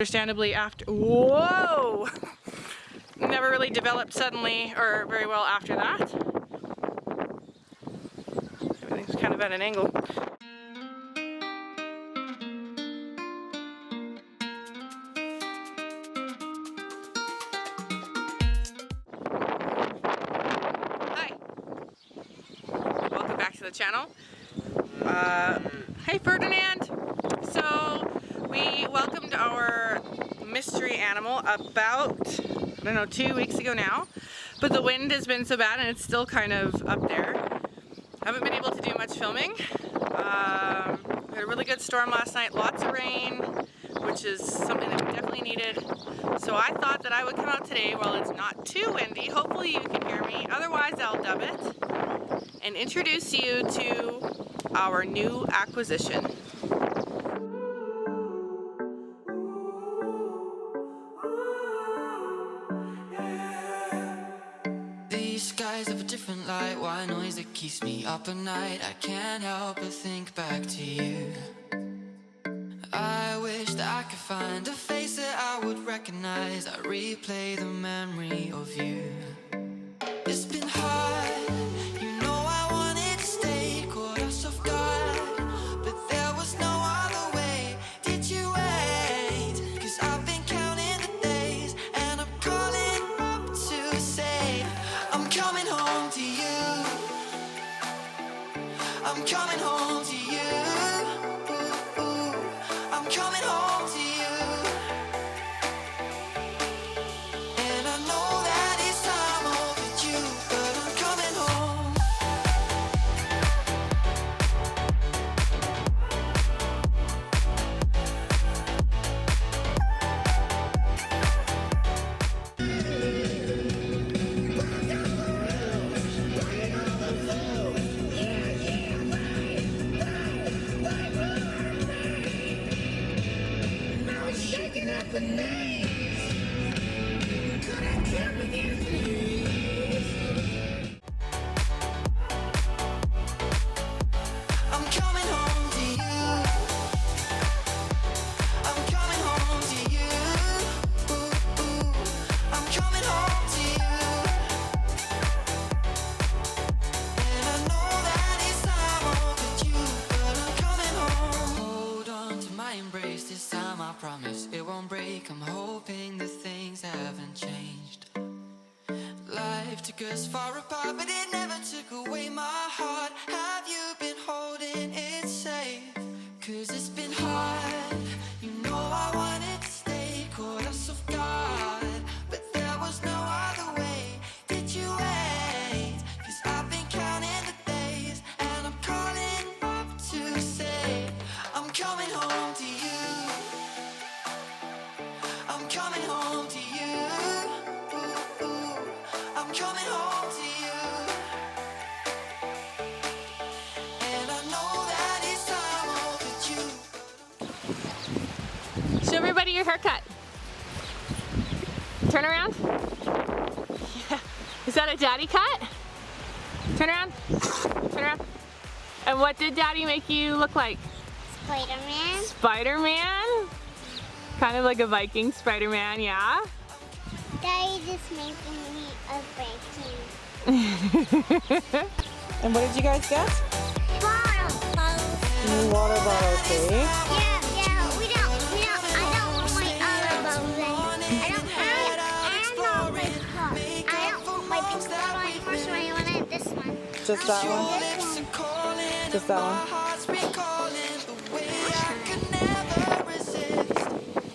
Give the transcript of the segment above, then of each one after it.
Understandably after, whoa! Never really developed suddenly or very well after that. Everything's kind of at an angle. Hi! Welcome back to the channel. Hey Ferdinand! So, we welcomed our mystery animal about, I don't know, 2 weeks ago now, but the wind has been so bad and it's still kind of up there. Haven't been able to do much filming. We had a really good storm last night, lots of rain, which is something that we definitely needed. So I thought that I would come out today while it's not too windy. Hopefully you can hear me, otherwise I'll dub it, and introduce you to our new acquisition. These skies have a different light, why noise that keeps me up at night. I can't help but think back to you. I wish that I could find a face that I would recognize. I replay the memory of you. It's been hard, you know I wanted to stay, caught us off guard, but there was no other way. Did you wait? 'Cause I've been counting the days, and I'm calling up to say I'm coming home to you. I'm coming home to you. I'm coming home to you. And I know that it's time overdue, but I'm coming home. Shaking up the knees. Could I come with you, please? I'm coming home to you. I'm coming home to you. I'm coming home to you. And I know that it's time overdue, but I'm coming home. Hold on to my embrace this time, I promise it won't break. I'm hoping that things haven't changed. Life took us far apart, but it never took away my heart. Have you been holding it safe? 'Cause it's been hard, you know I wanted to stay, caught us off guard, but there was no other way. Did you wait? 'Cause I've been counting the days, and I'm calling up to say I'm coming home to you. I'm coming home to you. I'm coming home to you. And I know that it's time overdue. Show everybody your haircut. Turn around. Yeah. Is that a daddy cut? Turn around. Turn around. And what did daddy make you look like? Spider-Man. Spider-Man? Kind of like a Viking Spider-Man, yeah? Daddy just made me a breaking. And what did you guys get? Bottle. New water bottles, eh? Yeah, we don't, I don't want my other bottles. I don't have this cup. I don't want my pink bottle on the first one, I want this one. Just that one? This one. Just that one?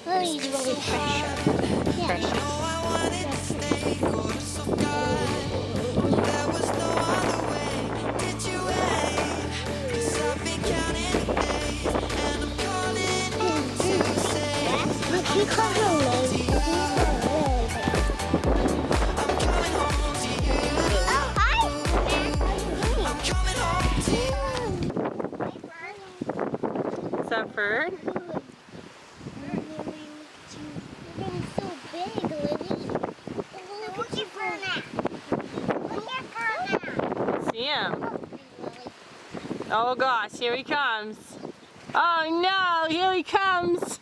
Really, really fresh. Yeah. Look, he called her lady. Oh, hi. Is that Ferd? See him. Oh gosh, here he comes. Oh no, here he comes.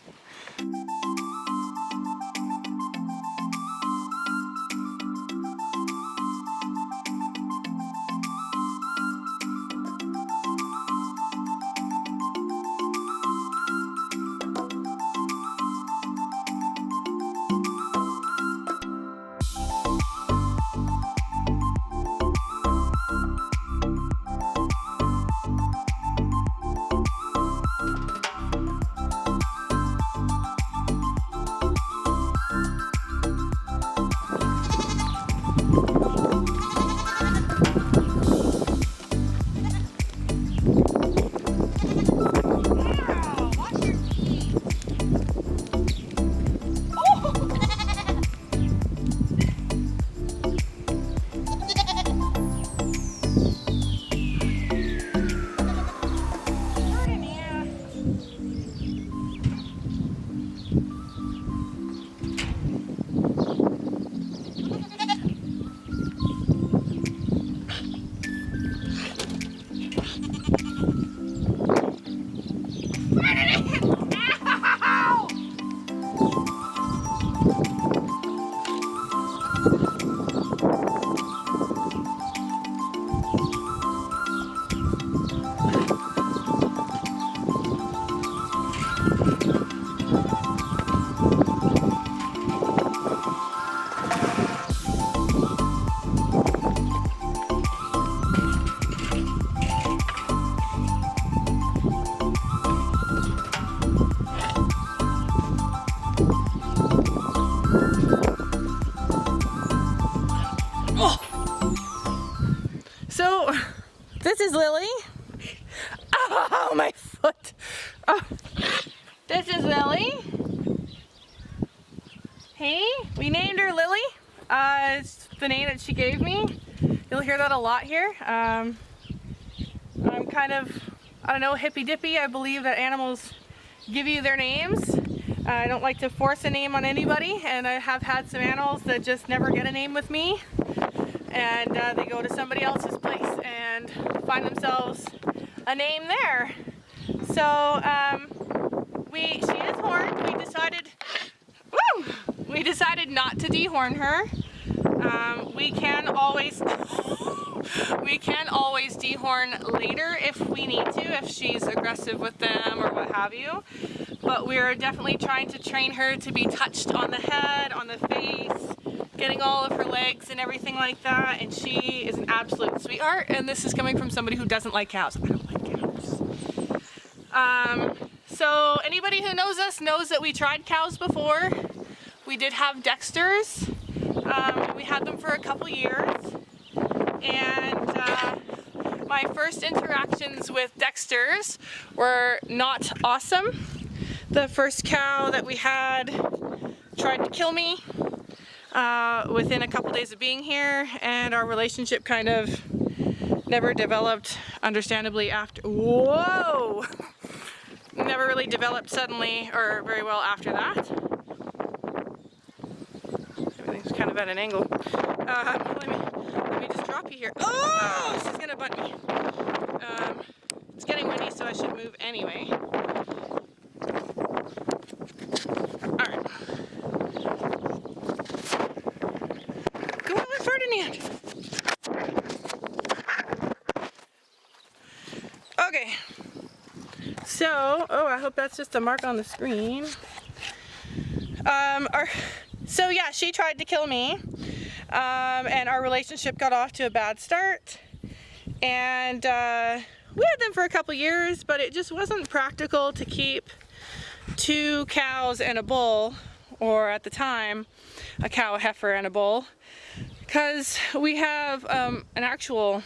So, this is Lily. Oh, my foot. Oh. This is Lily. Hey, we named her Lily. It's the name that she gave me. You'll hear that a lot here. I'm kind of, I don't know, hippy dippy. I believe that animals give you their names. I don't like to force a name on anybody, and I have had some animals that just never get a name with me. And they go to somebody else's place and find themselves a name there. So she is horned. We decided not to dehorn her. We can always dehorn later if we need to, if she's aggressive with them or what have you. But we're definitely trying to train her to be touched on the head, on the face, getting all of her legs and everything like that, and she is an absolute sweetheart. And this is coming from somebody who doesn't like cows. I don't like cows. So anybody who knows us knows that we tried cows before. We did have Dexters. We had them for a couple years, and my first interactions with Dexters were not awesome. The first cow that we had tried to kill me within a couple days of being here, and our relationship kind of never developed, understandably, after. Whoa! Never really developed suddenly or very well after that. Everything's kind of at an angle. Let me just drop you here. Oh, she's gonna butt me. It's getting windy, so I should move anyway. Alright. Go on, Ferdinand. Okay. So, I hope that's just a mark on the screen. So yeah, she tried to kill me, and our relationship got off to a bad start. And we had them for a couple years, but it just wasn't practical to keep 2 cows and a bull, or at the time, a cow, a heifer, and a bull, because we have an actual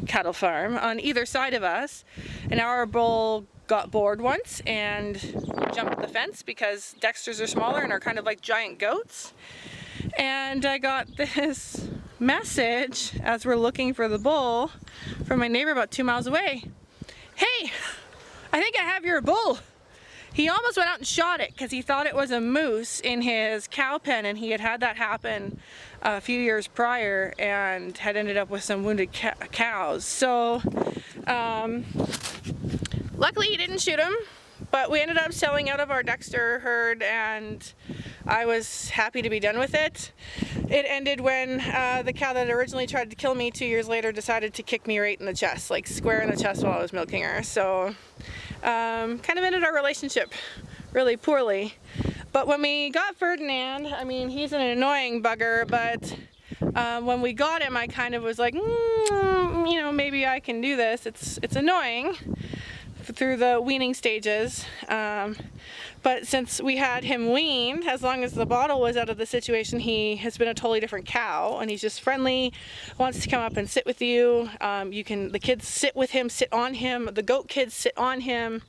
cattle farm on either side of us, and our bull got bored once and jumped the fence because Dexters are smaller and are kind of like giant goats. And I got this message as we're looking for the bull from my neighbor about 2 miles away. Hey, I think I have your bull. He almost went out and shot it because he thought it was a moose in his cow pen, and he had had that happen a few years prior and had ended up with some wounded cows. So luckily he didn't shoot him, but we ended up selling out of our Dexter herd, and I was happy to be done with it. It ended when the cow that originally tried to kill me 2 years later decided to kick me right in the chest, like square in the chest while I was milking her. So kind of ended our relationship really poorly. But when we got Ferdinand, I mean, he's an annoying bugger, but when we got him, I kind of was like, you know, maybe I can do this. It's annoying through the weaning stages, but since we had him weaned, as long as the bottle was out of the situation, he has been a totally different cow, and he's just friendly, wants to come up and sit with you. The kids sit with him, sit on him, the goat kids sit on him.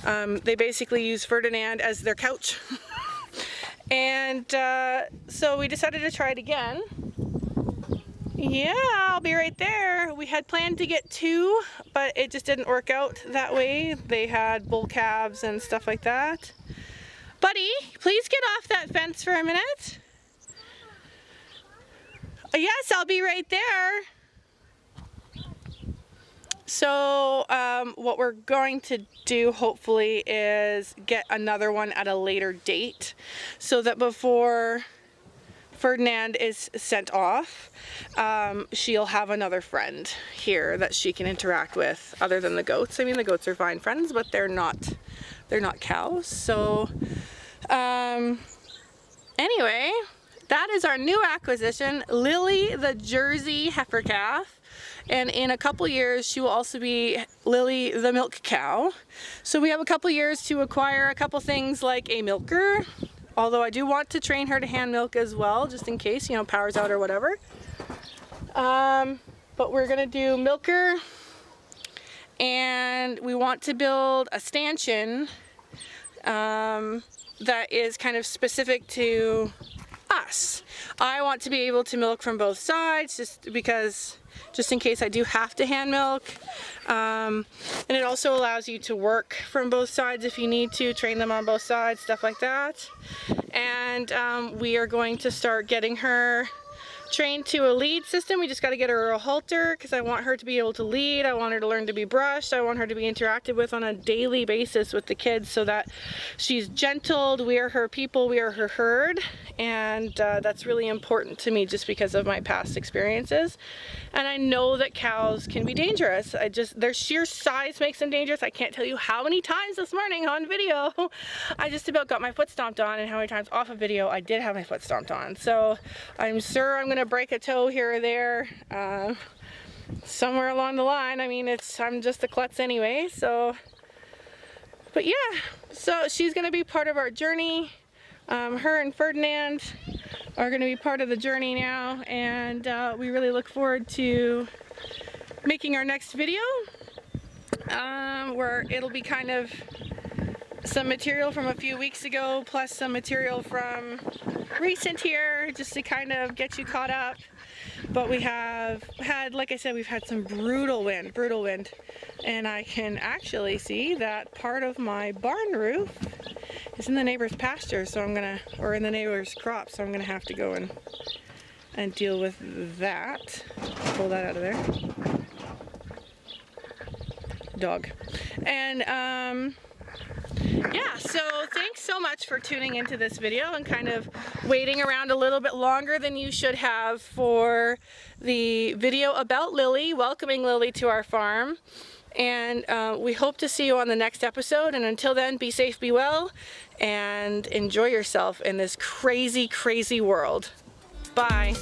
They basically use Ferdinand as their couch. And so we decided to try it again. Yeah, I'll be right there. We had planned to get 2, but it just didn't work out that way. They had bull calves and stuff like that. Buddy, please get off that fence for a minute. Yes, I'll be right there. So what we're going to do hopefully is get another one at a later date so that before Ferdinand is sent off, she'll have another friend here that she can interact with other than the goats. I mean, the goats are fine friends, but they're not cows. So anyway, that is our new acquisition, Lily the Jersey heifer calf. And in a couple years, she will also be Lily the milk cow. So we have a couple years to acquire a couple things like a milker. Although I do want to train her to hand milk as well, just in case, you know, power's out or whatever. But we're gonna do milker, and we want to build a stanchion that is kind of specific to us. I want to be able to milk from both sides, just in case I do have to hand milk. And it also allows you to work from both sides if you need to, train them on both sides, stuff like that. And we are going to start getting her trained to a lead system. We just got to get her a halter because I want her to be able to lead. I want her to learn to be brushed. I want her to be interacted with on a daily basis with the kids so that she's gentled. We are her people, we are her herd, and that's really important to me just because of my past experiences. And I know that cows can be dangerous. Their sheer size makes them dangerous. I can't tell you how many times this morning on video I just about got my foot stomped on, and how many times off of video I did have my foot stomped on. So I'm sure I'm gonna break a toe here or there somewhere along the line. I mean, I'm just a klutz anyway, so. But yeah, so she's gonna be part of our journey. Her and Ferdinand are gonna be part of the journey now, and we really look forward to making our next video where it'll be kind of some material from a few weeks ago plus some material from recent here, just to kind of get you caught up. But we have had, like I said, we've had some brutal wind, and I can actually see that part of my barn roof is in the neighbor's pasture, so or in the neighbor's crop, so I'm gonna have to go and deal with that. Pull that out of there. Dog. And yeah, so thanks so much for tuning into this video and kind of waiting around a little bit longer than you should have for the video about Lily, welcoming Lily to our farm. And we hope to see you on the next episode. And until then, be safe, be well, and enjoy yourself in this crazy, crazy world. Bye.